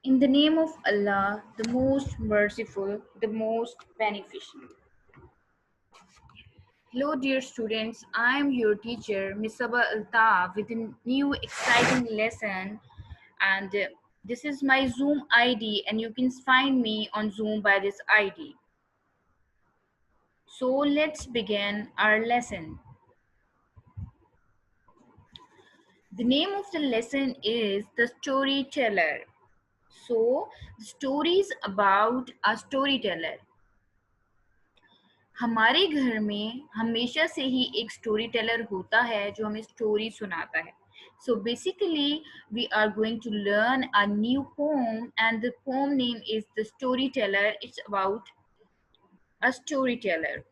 In the name of Allah, the most merciful, the most beneficent. Hello, dear students. I am your teacher, Miss Saba Altaf, with a new exciting lesson. And this is my Zoom ID, and you can find me on Zoom by this ID. So let's begin our lesson. The name of the lesson is The Storyteller. So, the story is about a storyteller. हमारे घर में हमेशा से ही एक story teller होता है जो हमें स्टोरी सुनाता है. So basically we are going to learn a new poem and the poem name is The Storyteller. It's about a storyteller.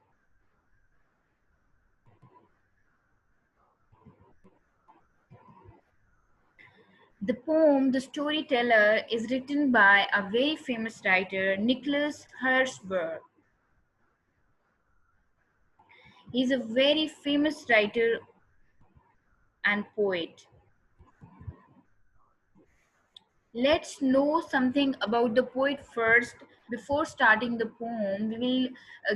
The poem The Storyteller is written by a very famous writer, Nicholas Hirschberg. He is a very famous writer and poet. Let's know something about the poet first. Before starting the poem, we will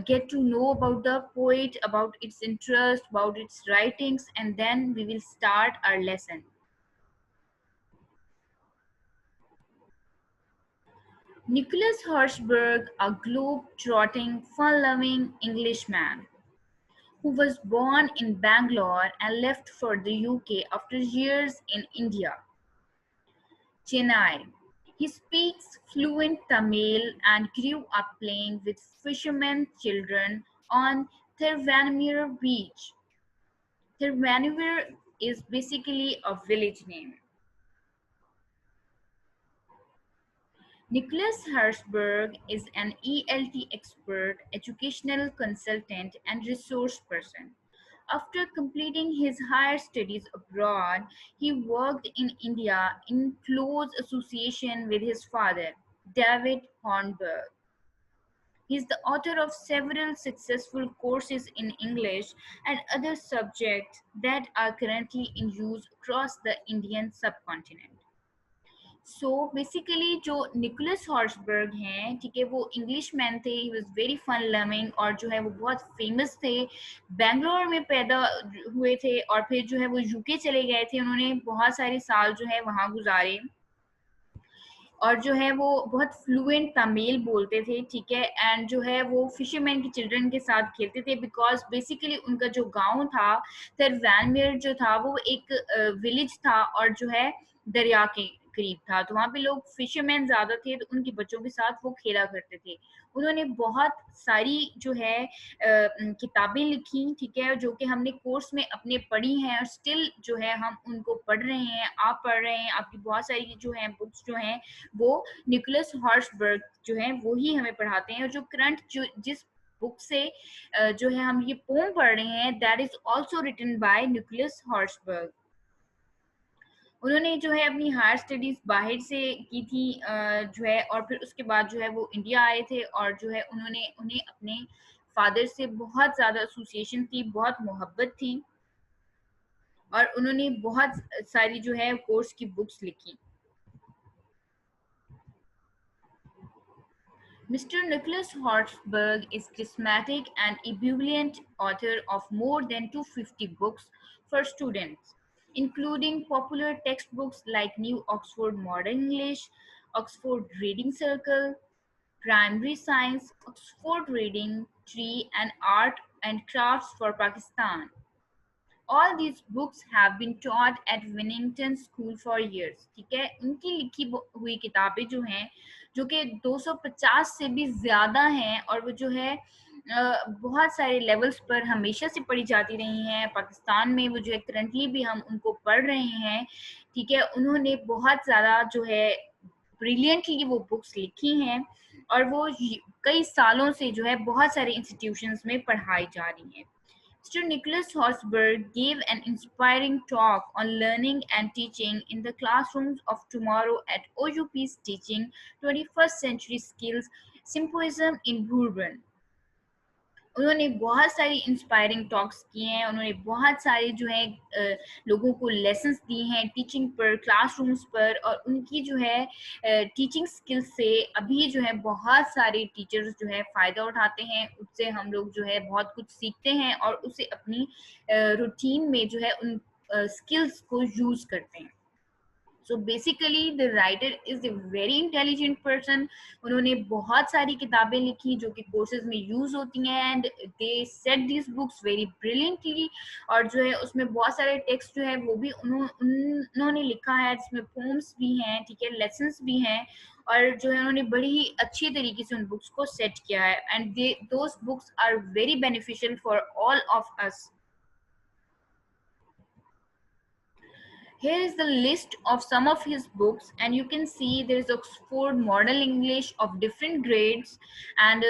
get to know about the poet, about its interest, about its writings, and then we will start our lesson. Nicholas Hirschberg, a globe-trotting, fun-loving Englishman who was born in Bangalore and left for the UK after years in India. Chennai. He speaks fluent Tamil and grew up playing with fishermen children on Thiruvanmiyur beach. Thiruvanmiyur is basically a village name. Nicholas Hirschberg is an ELT expert, educational consultant, and resource person. After completing his higher studies abroad, he worked in India in close association with his father, David Hornberg. He is the author of several successful courses in English and other subjects that are currently in use across the Indian subcontinent. So basically जो Nicholas Horsburgh हैं, ठीक है, वो Englishman थे. He was very fun loving और जो है वो बहुत फेमस थे. बेंगलोर में पैदा हुए थे और फिर जो है वो यूके चले गए थे. उन्होंने बहुत सारे साल जो है वहाँ गुजारे और जो है वो बहुत फ्लुएंट तमिल बोलते थे, ठीक है. एंड जो है वो फिशरमैन के चिल्ड्रन के साथ खेलते थे बिकॉज बेसिकली उनका जो गांव था वैनमेयर जो था वो एक विलेज था और जो है दरिया के करीब था. तो वहाँ पे लोग फिशरमैन ज्यादा थे तो उनके बच्चों के साथ वो खेला करते थे. उन्होंने बहुत सारी जो है किताबें लिखी, ठीक है, जो कि हमने कोर्स में अपने पढ़ी हैं और स्टिल जो है हम उनको पढ़ रहे हैं. आप पढ़ रहे हैं, आपकी बहुत सारी जो है बुक्स जो हैं वो निकोलस हॉर्सबर्ग जो है वो ही हमें पढ़ाते हैं. और जो करंट जो जिस बुक से जो है हम ये पोम पढ़ रहे हैं that is also written by Nicholas Horsburgh. उन्होंने जो है अपनी हायर स्टडीज बाहर से की थी जो है और फिर उसके बाद जो है वो इंडिया आए थे और जो है उन्होंने उन्हें अपने फादर से बहुत ज़्यादा एसोसिएशन थी, बहुत मोहब्बत थी और उन्होंने बहुत सारी जो है कोर्स की बुक्स लिखी. Mr. Nicholas Horsburgh is charismatic and ebullient author of more than 250 books for students, including popular textbooks like New Oxford Modern English, Oxford Reading Circle, Primary Science, Oxford Reading Tree, and Art and Crafts for Pakistan. All these books have been taught at Winnington School for years. ठीक है, उनकी लिखी हुई किताबें जो हैं जो कि 250 से भी ज़्यादा हैं और वो जो है बहुत सारे लेवल्स पर हमेशा से पढ़ी जाती रही हैं. पाकिस्तान में वो जो है करंटली भी हम उनको पढ़ रहे हैं, ठीक है. उन्होंने बहुत ज़्यादा जो है ब्रिलियंटली वो बुक्स लिखी हैं और वो कई सालों से जो है बहुत सारे इंस्टीट्यूशंस में पढ़ाई जा रही हैं. Mr. Nicholas Horsburgh gave an inspiring talk on learning and teaching in the classrooms of tomorrow at OUP's Teaching 21st Century Skills Symposium in Bourbon. उन्होंने बहुत सारी इंस्पायरिंग टॉक्स किए हैं, उन्होंने बहुत सारे जो है लोगों को लेसन्स दिए हैं टीचिंग पर, क्लासरूम्स पर, और उनकी जो है टीचिंग स्किल्स से अभी जो है बहुत सारे टीचर्स जो है फ़ायदा उठाते हैं, उससे हम लोग जो है बहुत कुछ सीखते हैं और उसे अपनी रूटीन में जो है उन स्किल्स को यूज़ करते हैं। So basically the writer is a very intelligent person. उन्होंने बहुत सारी किताबें लिखी जो कि कोर्सेज में यूज होती हैं, and they set this books very brilliantly. और जो है उसमें बहुत सारे टेक्स्ट जो है वो भी उन्होंने लिखा है, जिसमें पोम्स भी हैं, ठीक है, लेसन्स भी हैं, और जो है उन्होंने बड़ी ही अच्छी तरीके से उन बुक्स को सेट किया है, and they those books are very beneficial for all of us. Here is the list of some of his books, and you can see there is Oxford Model English of different grades, and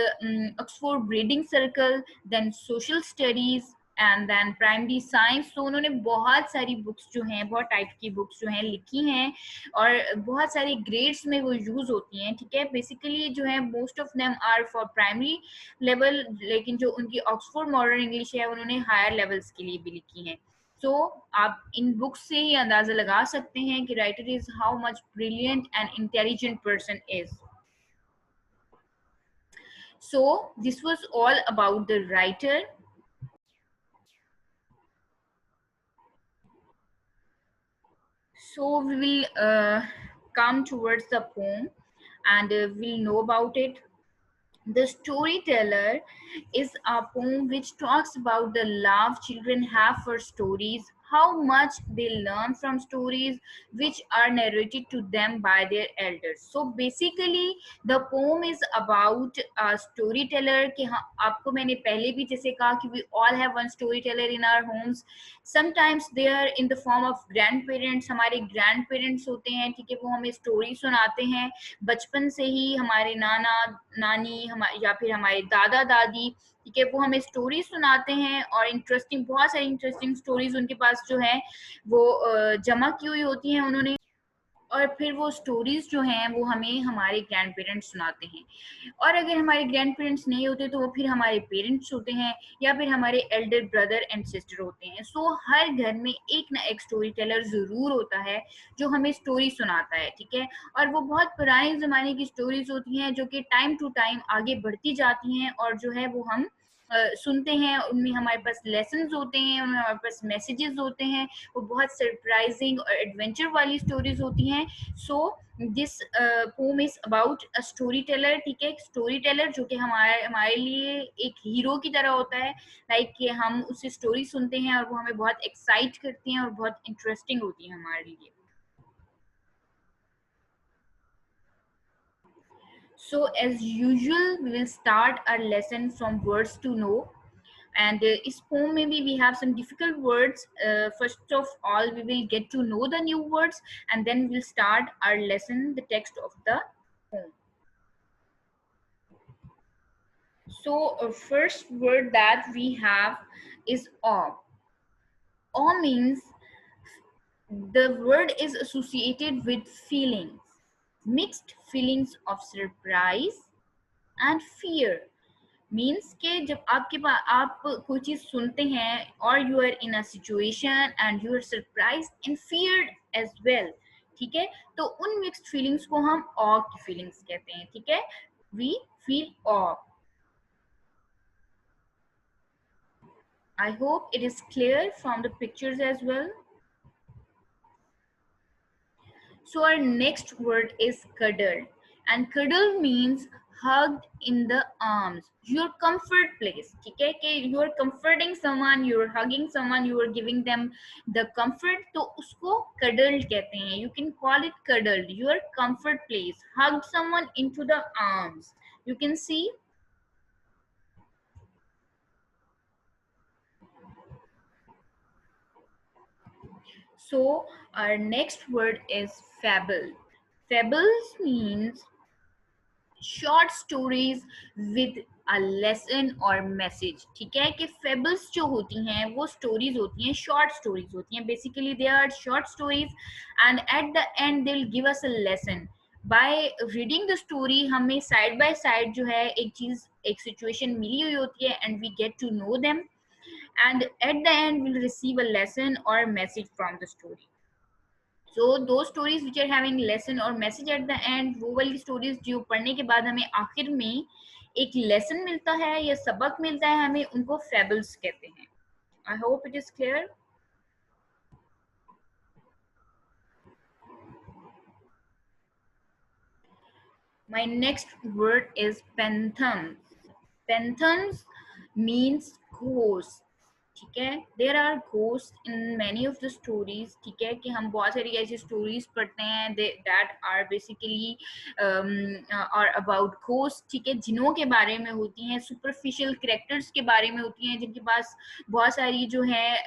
Oxford Reading Circle, then Social Studies, and then primary science. तो उन्होंने बहुत सारी books जो हैं, बहुत type की books जो हैं लिखी हैं, और बहुत सारे ग्रेड्स में वो यूज होती हैं, ठीक है। बेसिकली जो है most of them are for primary level, लेकिन जो उनकी ऑक्सफोर्ड मॉडर्न इंग्लिश है उन्होंने हायर लेवल्स के लिए भी लिखी हैं। सो आप इन बुक्स से ही अंदाजा लगा सकते हैं कि writer is how much brilliant and intelligent person is. So this was all about the writer. So we will come towards the poem, and we'll know about it. The Storyteller is a poem which talks about the love children have for stories, how much they learn from stories which are narrated to them by their elders. So basically the poem is about a storyteller कि हाँ, आपको मैंने पहले भी जैसे कहा कि we all have one storyteller in our homes. Sometimes they are in the form of grandparents, हमारे grandparents होते हैं, ठीक है, वो हमें story सुनाते हैं बचपन से ही। हमारे नाना नानी या फिर हमारे दादा दादी, ठीक है, वो हमें स्टोरी सुनाते हैं, और इंटरेस्टिंग, बहुत सारी इंटरेस्टिंग स्टोरीज उनके पास जो है वो जमा की हुई होती हैं उन्होंने, और फिर वो स्टोरीज जो हैं वो हमें हमारे ग्रैंड पेरेंट्स सुनाते हैं। और अगर हमारे ग्रैंड पेरेंट्स नहीं होते तो वो फिर हमारे पेरेंट्स होते हैं, या फिर हमारे एल्डर ब्रदर एंड सिस्टर होते हैं। सो हर घर में एक ना एक स्टोरी टेलर जरूर होता है जो हमें स्टोरी सुनाता है, ठीक है। और वो बहुत पुराने जमाने की स्टोरीज होती हैं जो कि टाइम टू टाइम आगे बढ़ती जाती हैं, और जो है वो हम सुनते हैं, उनमें हमारे पास लेसन्स होते हैं, उनमें हमारे पास मैसेजेस होते हैं, वो बहुत सरप्राइजिंग और एडवेंचर वाली स्टोरीज होती हैं। So this pome is about a story teller, ठीक है, स्टोरी टेलर जो कि हमारे हमारे लिए एक हीरो की तरह होता है, लाइक कि हम उससे स्टोरी सुनते हैं और वो हमें बहुत एक्साइट करती हैं और बहुत इंटरेस्टिंग होती है हमारे लिए। So as usual we will start our lesson from words to know, and is poem maybe we have some difficult words. First of all we will get to know the new words, and then we'll start our lesson, the text of the poem. So first word that we have is awe. Awe means the word is associated with feelings, mixed feelings of surprise and fear. Means के जब आपके पास आप कोई चीज सुनते हैं, और you are in a situation and you are surprise and feared as well, ठीक है, तो उन मिक्स्ड फीलिंग्स को हम ऑ की फीलिंग्स कहते हैं, ठीक है, we feel awe. I hope it is clear from the pictures as well. So our next word is cuddle, and cuddle means hugged in the arms, your comfort place, ठीक है, कि you are comforting someone, you are hugging someone, you are giving them the comfort, तो उसको cuddled कहते हैं। You can call it cuddled, your comfort place, hug someone into the arms. You can see. So our next word is fable. Fables means short stories with a lesson और message, ठीक है, कि fables जो होती हैं वो stories होती हैं, शॉर्ट स्टोरीज होती हैं, basically they are short stories, and at the end they will give us a lesson. By reading the story हमें साइड बाय साइड जो है एक चीज, एक सिचुएशन मिली हुई होती है, and we get to know them, and at the end we'll receive a lesson or message from the story. So those stories which are having lesson or message at the end, वो वाली stories जो पढ़ने के बाद हमें आखिर में एक lesson मिलता है या सबक मिलता है, हमें उनको fables कहते हैं. I hope it is clear. My next word is penthums. Penthums means ghost. ठीक है, there are ghost in many of the stories. ठीक है, कि हम बहुत सारी ऐसी स्टोरीज पढ़ते हैं दैट आर बेसिकली और अबाउट घोस्ट. ठीक है, जिनों के बारे में होती हैं, सुपरफिशियल कैरेक्टर्स के बारे में होती हैं, जिनके पास बहुत सारी जो है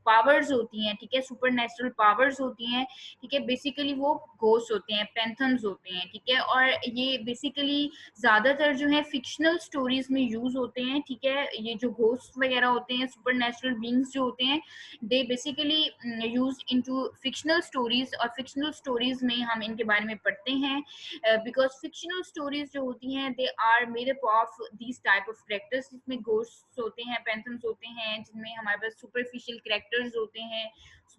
पावर्स होती हैं. ठीक है, सुपर नेचुरल पावर्स होती हैं. ठीक है, बेसिकली वो घोस्ट होते हैं, पेंथम्स होते हैं. ठीक है, और ये बेसिकली ज्यादातर जो है फिक्शनल स्टोरीज में यूज होते हैं. ठीक है, ये जो घोस्ट वगैरह होते हैं, सुपर नेचुरल बींग्स जो होते हैं, they basically use into fictional stories, और फिक्शनल स्टोरीज में हम इनके बारे में पढ़ते हैं बिकॉज फिक्शनल स्टोरीज जो होती हैं they are made up of these type of characters, जिसमें घोस्ट होते हैं, पेंथम्स होते हैं, जिनमें हमारे पास सुपरफिशियल कैरेक्टर्स होते हैं,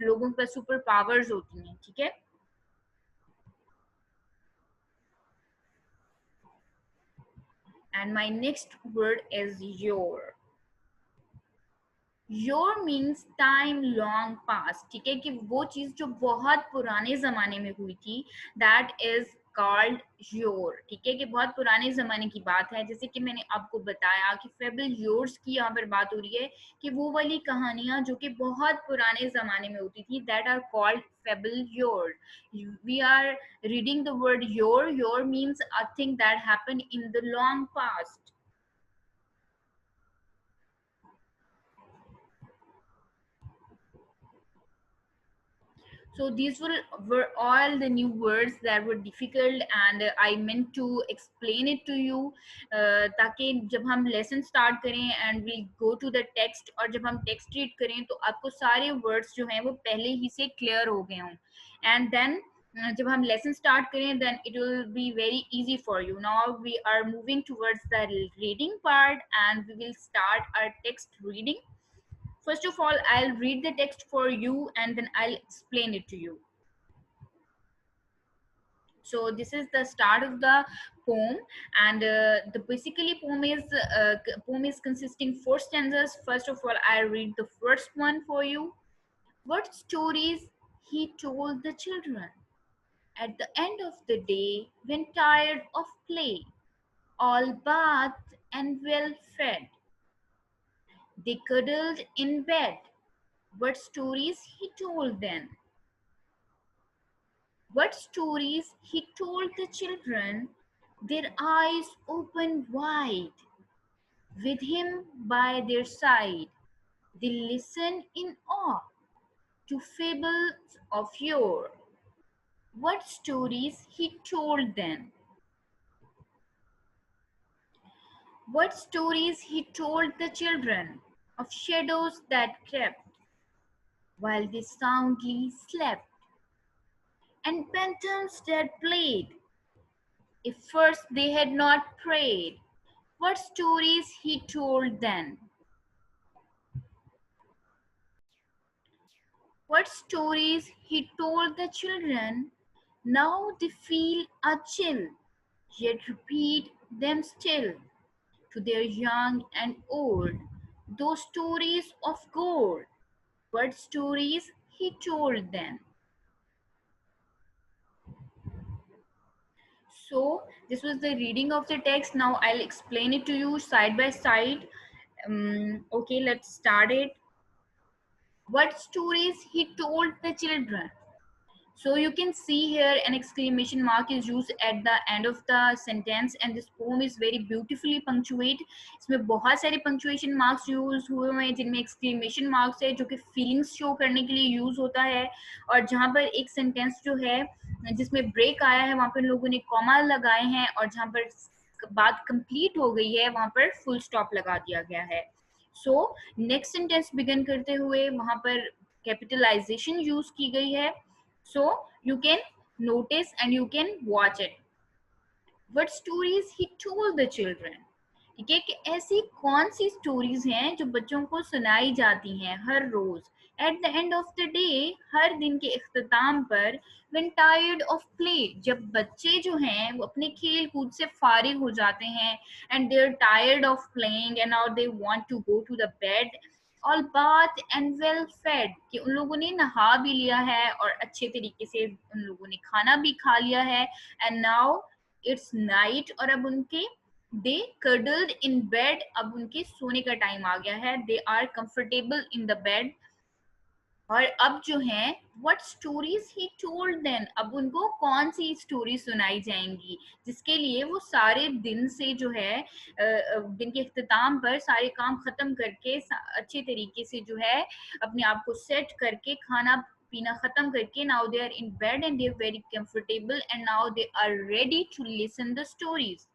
लोगों के पास सुपर पावर्स होती हैं. ठीक है, and my next word is your. Your means time long pass. ठीक है, कि वो चीज जो बहुत पुराने जमाने में हुई थी, दैट इज कॉल्ड योर. ठीक है, कि बहुत पुराने जमाने की बात है. जैसे कि मैंने आपको बताया कि फेबल योर्स की यहाँ पर बात हो रही है, कि वो वाली कहानियां जो कि बहुत पुराने जमाने में होती थी, that are called fable yore. We are reading the word yore. Yore means a thing that happen in the long past. So these were all the new words that were difficult, and I meant to explain it to you ताकि जब हम lesson start करें and we go to the text, और जब हम text read करें तो आपको सारे words जो हैं वो पहले ही से clear हो गए हों. And then जब हम lesson start करें, then it will be very easy for you. Now we are moving towards the reading part, and we will start our text reading. First of all, I'll read the text for you and then I'll explain it to you. So this is the start of the poem, and the basically poem is consisting 4 stanzas. First of all, I'll read the first one for you. What stories he told the children at the end of the day when tired of play, all bathed and well fed. They cuddled in bed. What stories he told then? What stories he told the children, their eyes open wide. With him by their side, they listened in awe to fables of yore. What stories he told then? What stories he told the children of shadows that crept while they soundly slept, and phantoms that played if first they had not prayed. What stories he told then? What stories he told the children, now they feel a chill, yet repeat them still to their young and old, those stories of gold. What stories he told then? So this was the reading of the text. Now I'll explain it to you side by side. Okay, let's start it. What stories he told the children? So you can see here an exclamation mark is used at the end of the sentence, and this poem is very beautifully punctuate. इसमें बहुत सारे punctuation marks use हुए हैं, जिनमें exclamation marks है जो कि feelings show करने के लिए use होता है, और जहाँ पर एक sentence जो है जिसमें break आया है वहाँ पर लोगों ने comma लगाए हैं, और जहाँ पर बात complete हो गई है वहाँ पर full stop लगा दिया गया है. So next sentence begin करते हुए वहाँ पर capitalization use की गई है. So you can notice and you can watch it. What stories he told the children? ठीक है, कि ऐसी कौन सी स्टोरीज हैं जो बच्चों को सुनाई जाती हैं हर रोज at the end of the day, हर दिन के इख्तिताम पर, when tired of play, जब बच्चे जो हैं वो अपने खेल कूद से फारिग हो जाते हैं and they're tired of playing and now they want to go to the bed, all bath and well fed, कि उन लोगों ने नहा भी लिया है और अच्छे तरीके से उन लोगों ने खाना भी खा लिया है, and now it's night, और अब उनके दे cuddled in bed, अब उनके सोने का टाइम आ गया है, they are comfortable in the bed, और अब जो है what stories he told them, अब उनको कौन सी स्टोरी सुनाई जाएंगी जिसके लिए वो सारे दिन से जो है दिन के इख्तिताम पर सारे काम खत्म करके अच्छे तरीके से जो है अपने आप को सेट करके खाना पीना खत्म करके now they are in bed and they are very comfortable and now they are ready to listen the stories.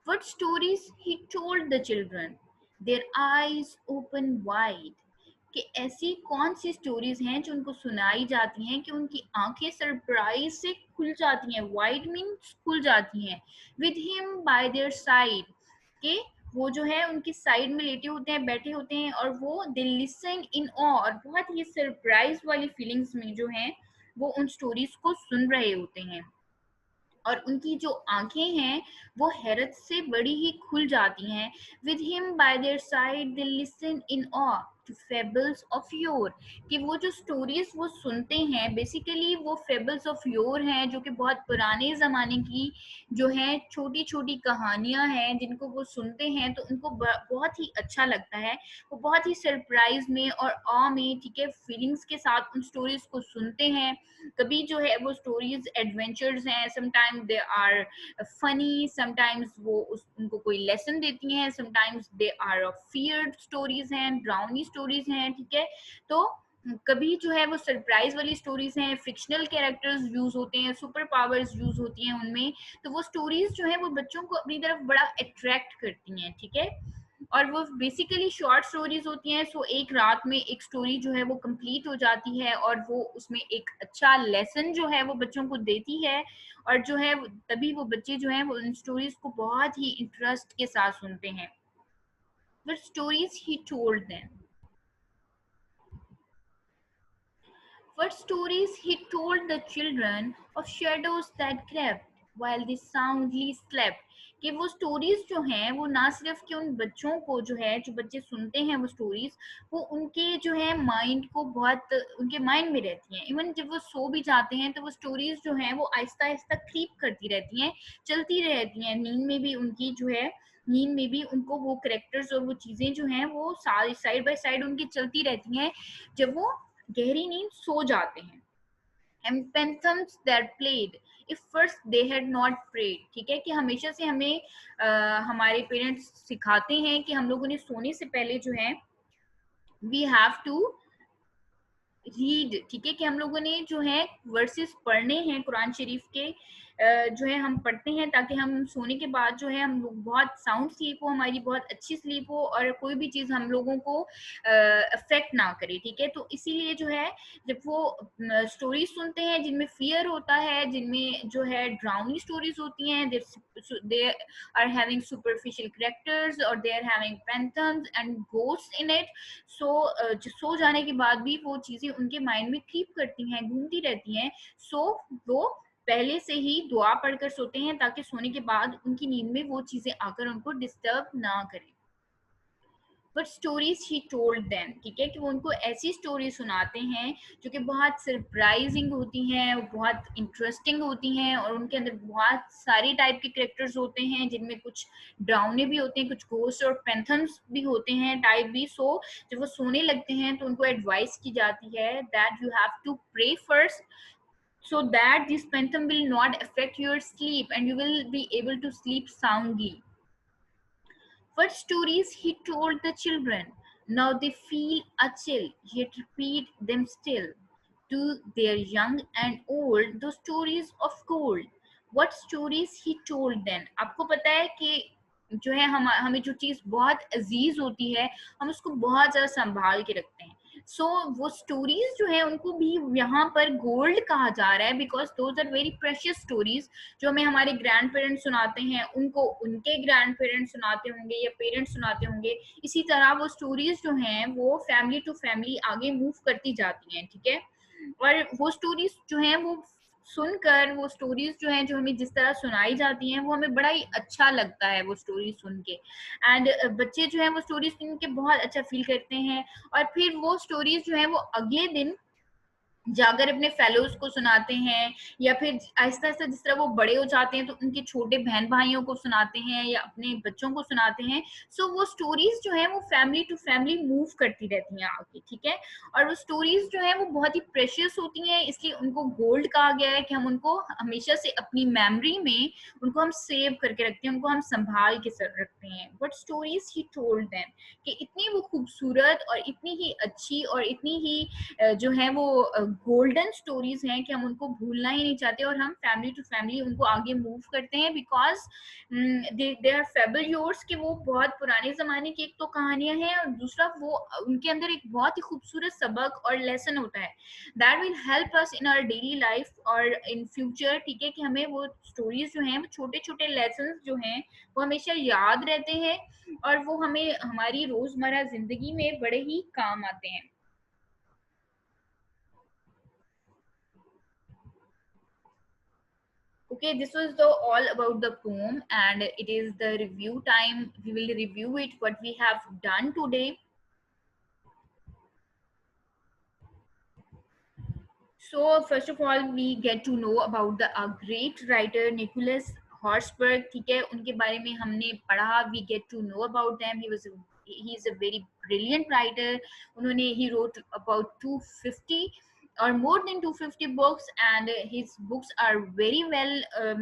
What stories he told the children? Their eyes open wide, कि ऐसी कौन सी स्टोरीज हैं जो उनको सुनाई जाती हैं कि उनकी आंखें सरप्राइज से खुल जाती हैं, वाइड मीन्स खुल जाती हैं, with him by their side, के वो जो है उनकी साइड में लेटे होते हैं, बैठे होते हैं, और वो दे लिसन इन ऑ, और बहुत ही सरप्राइज वाली फीलिंग्स में जो है वो उन स्टोरीज को सुन रहे होते हैं, और उनकी जो आंखें हैं वो हैरत से बड़ी ही खुल जाती हैं, with him by their side they listen in awe to fables of yore, कि वो जो स्टोरीज वो सुनते हैं बेसिकली वो फेबल्स ऑफ योर हैं, जो कि बहुत पुराने ज़माने की जो है छोटी छोटी कहानियां हैं जिनको वो सुनते हैं तो उनको बहुत ही अच्छा लगता है, वो बहुत ही सरप्राइज में और ऑ में, ठीक है, फीलिंग्स के साथ उन स्टोरीज को सुनते हैं। कभी जो है वो स्टोरीज एडवेंचर्स हैं, sometimes they are funny, sometimes वो उनको कोई लेसन देती हैं, sometimes they are feared stories हैं, ड्राउनी स्टोरीज हैं, ठीक है। तो कभी जो है वो सरप्राइज वाली स्टोरीज हैं, फिक्शनल कैरेक्टर्स यूज होते हैं, सुपर पावर्स यूज होती हैं उनमें, तो वो स्टोरीज जो है वो बच्चों को अपनी तरफ बड़ा अट्रैक्ट करती हैं, ठीक है। और वो बेसिकली शॉर्ट स्टोरीज होती हैं, सो एक रात में एक स्टोरी जो है वो कंप्लीट हो जाती है और वो उसमें एक अच्छा लेसन जो है वो बच्चों को देती है, और जो है तभी वो बच्चे जो हैं वो इन स्टोरीज को बहुत ही इंटरेस्ट के साथ सुनते हैं। What stories he told them? What stories he told the children of shadows that crept while they soundly slept, कि वो स्टोरीज जो हैं वो ना सिर्फ कि उन बच्चों को जो है जो बच्चे सुनते हैं वो स्टोरीज वो उनके जो है माइंड को बहुत उनके माइंड में रहती हैं, इवन जब वो सो भी जाते हैं तो वो स्टोरीज जो हैं वो आहिस्ता आहिस्ता क्रीप करती रहती हैं, चलती रहती हैं, नींद में भी उनकी जो है नींद में भी उनको वो करेक्टर्स और वो चीजें जो हैं वो सारी साइड बाय साइड उनकी चलती रहती हैं जब वो गहरी नींद सो जाते हैं। And phantoms that played if first they had not prayed, ठीक है, कि हमेशा से हमें हमारे पेरेंट्स सिखाते हैं कि हम लोगों ने सोने से पहले जो है वी हैव टू रीड, ठीक है, कि हम लोगों ने जो है वर्सेस पढ़ने हैं कुरान शरीफ के, जो है हम पढ़ते हैं ताकि हम सोने के बाद जो है हम लोग बहुत साउंड स्लीप हो, हमारी बहुत अच्छी स्लीप हो और कोई भी चीज़ हम लोगों को अफेक्ट ना करे, ठीक है। तो इसीलिए जो है जब वो स्टोरी सुनते हैं जिनमें फियर होता है, जिनमें जो है ड्राउनी स्टोरीज होती हैं, they are having superficial characters और they are having phantoms and ghosts in it, so जाने के बाद भी वो चीजें उनके माइंड में क्रीप करती हैं, घूमती रहती हैं, सो वो पहले से ही दुआ पढ़कर सोते हैं ताकि सोने के बाद उनकी नींद में वो चीजें आकर उनको डिस्टर्ब ना करें। But stories he told them, ठीक है, कि वो उनको ऐसी स्टोरी सुनाते हैं जो कि बहुत सरप्राइजिंग होती हैं, बहुत इंटरेस्टिंग होती हैं और उनके अंदर बहुत सारे टाइप के कैरेक्टर्स होते हैं जिनमें कुछ ड्राउने भी होते हैं, कुछ घोस्ट और पैंथम्स भी होते हैं टाइप भी। सो जब वो सोने लगते हैं तो उनको एडवाइस की जाती है that you have to pray first so that this phantom will not affect your sleep and you will be able to sleep soundly. What stories he told the children? Now they feel a chill, yet repeat them still. To their young and old, those stories of gold. What stories he told them? आपको पता है कि जो है हमें जो चीज़ बहुत अजीज होती है हम उसको बहुत ज़्यादा संभाल के रखते हैं। सो वो स्टोरीज जो है उनको भी यहाँ पर गोल्ड कहा जा रहा है, because those are very precious stories जो हमें हमारे ग्रैंड पेरेंट्स सुनाते हैं, उनको उनके ग्रैंड पेरेंट्स सुनाते होंगे या पेरेंट्स सुनाते होंगे। इसी तरह वो स्टोरीज जो हैं वो फैमिली टू फैमिली आगे मूव करती जाती हैं, ठीक है। और वो स्टोरीज जो हैं वो सुनकर, वो स्टोरीज जो हैं जो हमें जिस तरह सुनाई जाती हैं वो हमें बड़ा ही अच्छा लगता है वो स्टोरी सुन के। एंड बच्चे जो हैं वो स्टोरी सुन के बहुत अच्छा फील करते हैं, और फिर वो स्टोरीज जो है वो अगले दिन जाकर अपने फेलोज को सुनाते हैं, या फिर आहिस्ता आहिस्ता जिस तरह वो बड़े हो जाते हैं तो उनके छोटे बहन भाइयों को सुनाते हैं या अपने बच्चों को सुनाते हैं। सो वो स्टोरीज जो है वो फैमिली टू फैमिली मूव करती रहती हैं आगे, ठीक है। और वो स्टोरीज जो है वो बहुत ही प्रेशियस होती हैं, इसलिए उनको गोल्ड कहा गया है कि हम उनको हमेशा से अपनी मेमोरी में उनको हम सेव करके रखते हैं, उनको हम संभाल के रखते हैं। But stories he told them, कि इतनी वो खूबसूरत और इतनी ही अच्छी और इतनी ही जो है वो गोल्डन स्टोरीज हैं कि हम उनको भूलना ही नहीं चाहते, और हम फैमिली टू फैमिली उनको आगे मूव करते हैं, बिकॉज दे आर फेबल्योर्स, कि वो बहुत पुराने जमाने की एक तो कहानियां हैं, और दूसरा वो उनके अंदर एक बहुत ही खूबसूरत सबक और लेसन होता है that will help us in our daily life और इन फ्यूचर, ठीक है। कि हमें वो स्टोरीज जो हैं वो छोटे छोटे लेसन जो हैं वो हमेशा याद रहते हैं, और वो हमें हमारी रोजमर्रा जिंदगी में बड़े ही काम आते हैं। Okay, this was the all about the poem, and it is the review time. We will review it what we have done today. So first of all, we get to know about the a great writer Nicholas Horsburgh. ठीक है, उनके बारे में हमने पढ़ा. We get to know about them. He is a very brilliant writer. उन्होंने he wrote about 250 or more than 250 books, and his books are very well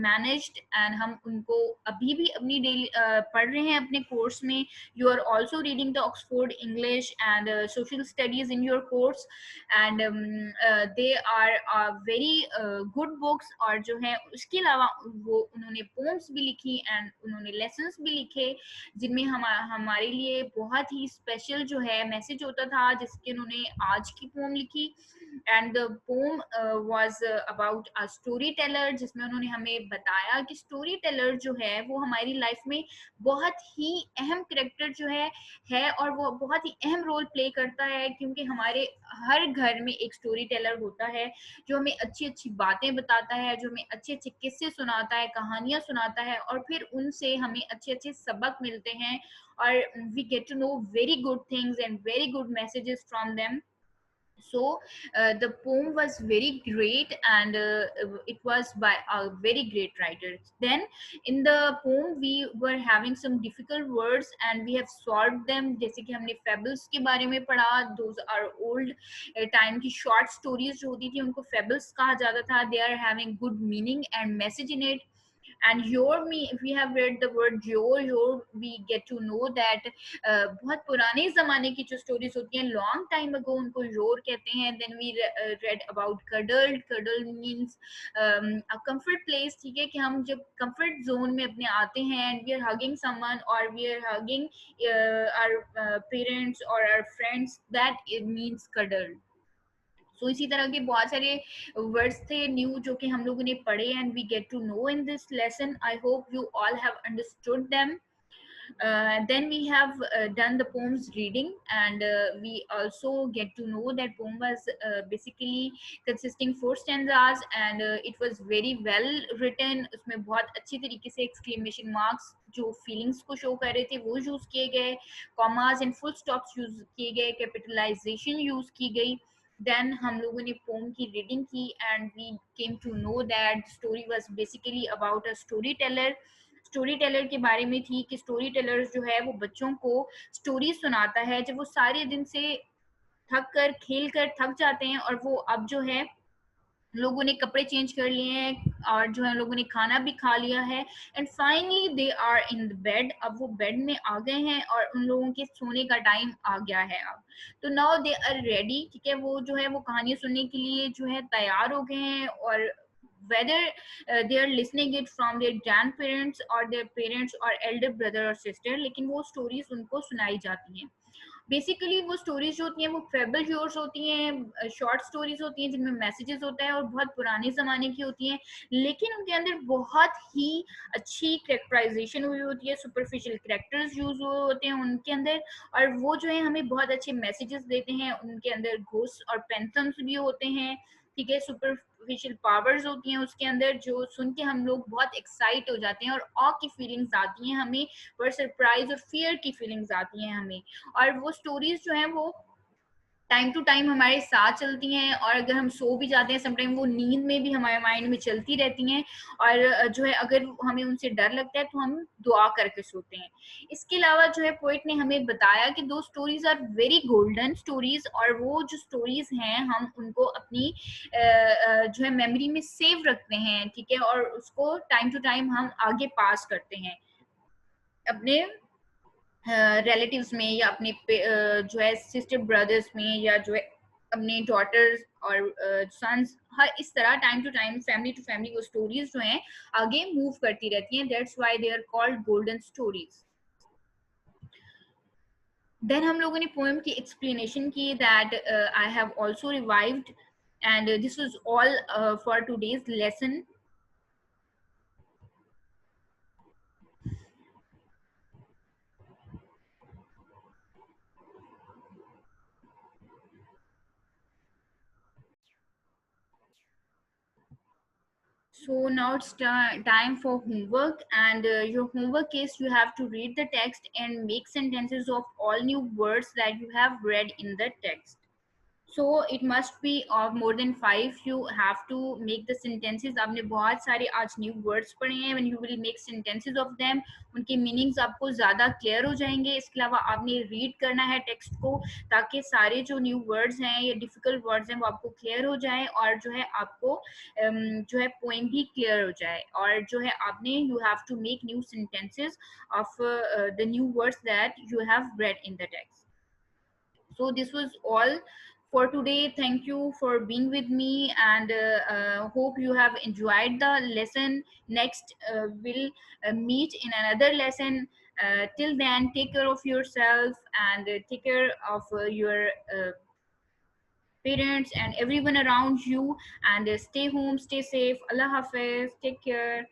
managed, and हम उनको अभी भी अपनी डेली पढ़ रहे हैं अपने कोर्स में. You are also reading the Oxford English and social studies in your course, and they are very good books. और जो है उसके अलावा वो उन्होंने पोम्स भी लिखी एंड उन्होंने लेसन्स भी लिखे, जिनमें हमारे लिए बहुत ही स्पेशल जो है मैसेज होता था, जिसके उन्होंने आज की पोम लिखी. And the pome was about a story teller, जिसमें उन्होंने हमें बताया कि स्टोरी टेलर जो है वो हमारी लाइफ में बहुत ही अहम करेक्टर जो है, और वो बहुत ही अहम रोल प्ले करता है, क्योंकि हमारे हर घर में एक स्टोरी टेलर होता है जो हमें अच्छी अच्छी बातें बताता है, जो हमें अच्छे अच्छे किस्से सुनाता है, कहानियां सुनाता है, और फिर उनसे हमें अच्छे अच्छे सबक मिलते हैं, और we get to know very good things and very good messages from them. So the poem was very great, and it was by a very great writer. Then in the poem we were having some difficult words and we have solved them. जैसे कि हमने fables के बारे में पढ़ा. Those are old time की short stories जो होती थी उनको fables कहा जाता था. They are having good meaning and message in it. And your me, if we have read the word your we get to know that बहुत पुराने जमाने की जो स्टोरीज होती हैं लॉन्ग टाइम अगो उनको योर कहते हैं. Then we read about cuddled. Cuddled means a comfort place, ठीक है. कि हम जब कंफर्ट जोन में अपने आते हैं and we are hugging someone और we are hugging our parents और our friends, that it means cuddled. So इसी तरह के बहुत सारे वर्ड्स थे न्यू जो कि हम लोगों ने पढ़े and we get to know in this lesson. I hope you all have understood them. Then we have done the poems reading, and we also get to know that poem was basically consisting four stanzas, and it was very well written. उसमें बहुत अच्छी तरीके से exclamation marks जो feelings को show कर रहे थे वो use किए गए, commas and full stops use किए गए, capitalization use की गई. Then हम लोगों ने poem की reading की and we came to know that story was basically about a storyteller. Story teller के बारे में थी कि स्टोरी टेलर जो है वो बच्चों को स्टोरी सुनाता है जब वो सारे दिन से थक कर खेल कर थक जाते हैं, और वो अब जो है लोगों ने कपड़े चेंज कर लिए हैं और जो है लोगों ने खाना भी खा लिया है, and finally they are in the bed. अब वो बेड में आ गए हैं और उन लोगों के सोने का टाइम आ गया है अब. तो नाउ दे आर रेडी, ठीक है. वो जो है वो कहानी सुनने के लिए जो है तैयार हो गए हैं, और whether they are listening it from their grandparents or their parents or elder brother or sister, लेकिन वो स्टोरीज उनको सुनाई जाती हैं. बेसिकली वो स्टोरीज जो होती हैं वो फेबल योर्स होती हैं, शॉर्ट स्टोरीज होती हैं जिनमें मैसेजेस होता है और बहुत पुराने ज़माने की होती हैं, लेकिन उनके अंदर बहुत ही अच्छी कैरेक्टराइजेशन हुई होती है, सुपरफिशियल कैरेक्टर्स यूज हुए होते हैं उनके अंदर, और वो जो है हमें बहुत अच्छे मैसेजेस देते हैं। उनके अंदर घोस्ट और पेंथम्स भी होते हैं, ठीक है, सुपरफिशियल पावर्स होती हैं उसके अंदर, जो सुन के हम लोग बहुत एक्साइट हो जाते हैं और ऑ की फीलिंग्स आती हैं हमें, और सरप्राइज और फियर की फीलिंग्स आती हैं हमें। और वो स्टोरीज जो है वो टाइम टू टाइम हमारे साथ चलती हैं, और अगर हम सो भी जाते हैं समटाइम वो नींद में भी हमारे माइंड में चलती रहती हैं। और जो है अगर हमें उनसे डर लगता है तो हम दुआ करके सोते हैं। इसके अलावा जो है पोइट ने हमें बताया कि दो stories are very golden stories, और वो जो स्टोरीज हैं हम उनको अपनी जो है मेमोरी में सेव रखते हैं, ठीक है, और उसको टाइम टू टाइम हम आगे पास करते हैं अपने रिलेटिव्स में, या अपने जो है सिस्टर ब्रदर्स में, या जो है अपने डॉटर्स और सन्स, हर इस तरह time to time family to family वो स्टोरीज जो हैं आगे मूव करती रहती हैं। That's why they are called golden stories. देन हम लोगों ने पोएम की एक्सप्लेनेशन की, that I have also revived, and this was all for today's lesson. So now it's time for homework, and your homework is you have to read the text and make sentences of all new words that you have read in the text. So it must be of more than 5. You have to make the sentences. आपने बहुत सारे आज new words पढ़े हैं, when you will make sentences of them, उनके meanings आपको ज़्यादा clear हो जाएंगे। इसके अलावा आपने read करना है text को, ताकि सारे जो new words हैं या difficult words हैं वो आपको clear हो जाए, और जो है आपको जो है poem भी clear हो जाए। और जो है आपने you have to make new sentences of the new words that you have read in the text. So this was all for today. Thank you for being with me, and hope you have enjoyed the lesson. Next we'll meet in another lesson. Till then, take care of yourself, and take care of your parents and everyone around you, and stay home, stay safe. Allah Hafiz, take care.